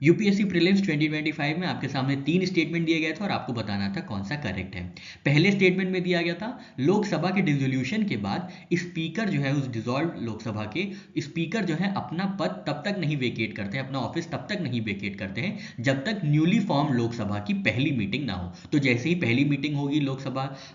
UPSC prelims 2025 में आपके सामने 3 स्टेटमेंट दिए गए थे और आपको बताना था कौन सा करेक्ट है। पहले स्टेटमेंट में दिया गया था लोकसभा के डिसोल्यूशन के बाद स्पीकर जो है उस डिसॉल्व लोकसभा के स्पीकर जो है अपना पद तब तक नहीं वेकेट करते हैं, अपना ऑफिस तब तक नहीं वेकेट करते हैं जब तक न्यूली फॉर्म लोकसभा की पहली मीटिंग ना हो। तो जैसे ही पहली मीटिंग होगी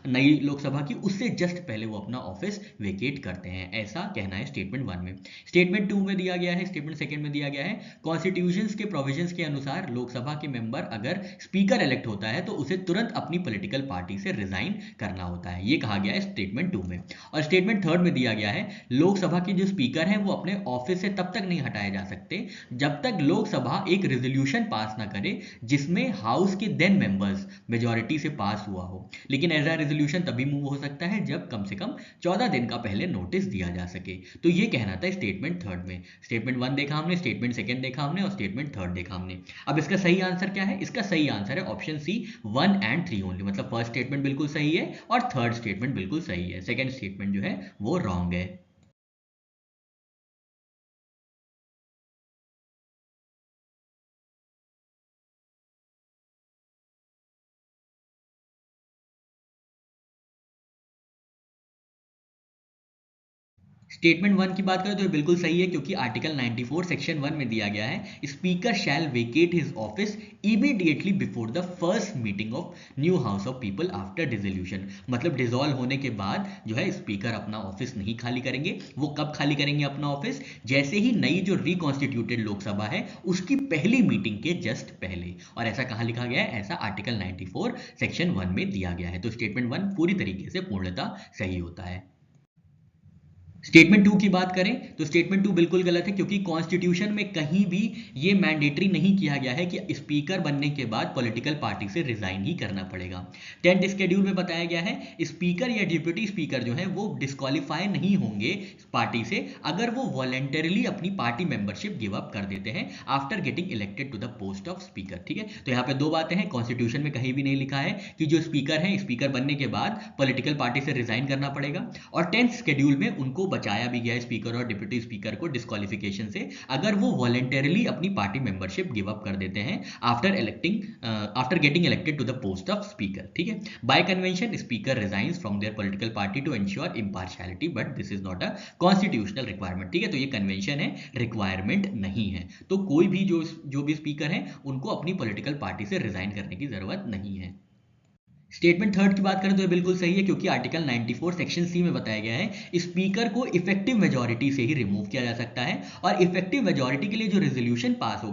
नई लोकसभा की, उससे जस्ट पहले वो अपना ऑफिस वेकेट करते हैं, ऐसा कहना है स्टेटमेंट 1 में। स्टेटमेंट 2 में दिया गया है, स्टेटमेंट सेकंड में दिया गया है कॉन्स्टिट्यूशन के प्रोविजंस के अनुसार लोकसभा के मेंबर अगर स्पीकर इलेक्ट होता है तो उसे तुरंत अपनी पॉलिटिकल पार्टी से रिजाइन करना होता है, ये कहा गया है स्टेटमेंट 2 में। और स्टेटमेंट थर्ड में दिया गया है लोकसभा के जो स्पीकर हैं वो अपने ऑफिस से तब तक नहीं हटाए जा सकते जब तक लोकसभा एक रेजोल्यूशन पास ना करे जिसमें हाउस के देन मेंबर्स मेजॉरिटी से पास हुआ हो। लेकिन ऐसा रेजोल्यूशन तभी मूव हो सकता है जब कम से कम 14 दिन का पहले नोटिस दिया जा सके। तो ये कहना था स्टेटमेंट थर्ड में। स्टेटमेंट 1 देखा हमने, स्टेटमेंट सेकंड देखा हमने और स्टेटमेंट थर्ड देखा हमने। अब इसका सही आंसर क्या है? इसका सही आंसर है ऑप्शन सी 1 एंड 3 ओनली। मतलब फर्स्ट स्टेटमेंट बिल्कुल सही है और थर्ड स्टेटमेंट बिल्कुल सही है, सेकंड स्टेटमेंट जो है वो रॉन्ग है। स्टेटमेंट 1 की बात करें तो ये बिल्कुल सही है क्योंकि आर्टिकल 94 सेक्शन 1 में दिया गया है speaker shall vacate his office immediately before the first meeting of new house of people after dissolution. मतलब डिसॉल्व होने के बाद जो है स्पीकर अपना ऑफिस नहीं खाली करेंगे। वो कब खाली करेंगे अपना ऑफिस? जैसे ही नई जो रिकॉन्स्टिट्यूटेड लोकसभा है उसकी पहली मीटिंग के जस्ट पहले। और ऐसा कहां लिखा गया है? ऐसा आर्टिकल 94 सेक्शन 1 में दिया गया है। तो स्टेटमेंट 1 पूरी तरीके से पूर्णतः सही होता है। स्टेटमेंट 2 की बात करें तो स्टेटमेंट 2 बिल्कुल गलत है क्योंकि कॉन्स्टिट्यूशन में कहीं भी ये मैंडेटरी नहीं किया गया है कि स्पीकर बनने के बाद पॉलिटिकल पार्टी से रिजाइन ही करना पड़ेगा। 10th शेड्यूल में बताया गया है स्पीकर या डिप्यूटी स्पीकर जो है वो डिस्क्वालीफाई नहीं होंगे पार्टी से अगर वो वॉलेंटरली अपनी पार्टी मेंबरशिप गिव अप कर देते हैं after getting elected to the post of speaker. ठीक है, तो यहाँ पे दो बातें हैं, कॉन्स्टिट्यूशन में कहीं भी नहीं लिखा है कि जो स्पीकर है स्पीकर बनने के बाद पॉलिटिकल पार्टी से रिजाइन करना पड़ेगा, और 10th शेड्यूल में उनको बचाया भी गया स्पीकर और डिप्यूटी स्पीकर को डिस्क्वालिफिकेशन से अगर वो वॉलेंटरली अपनी पार्टी मेंबरशिप गिव अप कर देते हैं after getting elected to the post of speaker. ठीक है, by convention speaker resigns from their political party to ensure impartiality but this is not a constitutional requirement. ठीक है, तो ये कन्वेंशन है, रिक्वायरमेंट नहीं है। तो कोई भी जो भी स्पीकर है उनको अपनी पॉलिटिकल पार्टी से रिजाइन करने की जरूरत नहीं है। स्टेटमेंट थर्ड की बात करें तो ये बिल्कुल सही है क्योंकि आर्टिकल 94 सेक्शन सी में बताया गया है स्पीकर को इफेक्टिव मेजॉरिटी से ही रिमूव किया जा सकता है और इफेक्टिव मेजॉरिटी के लिए जो रेजोल्यूशन पास होगा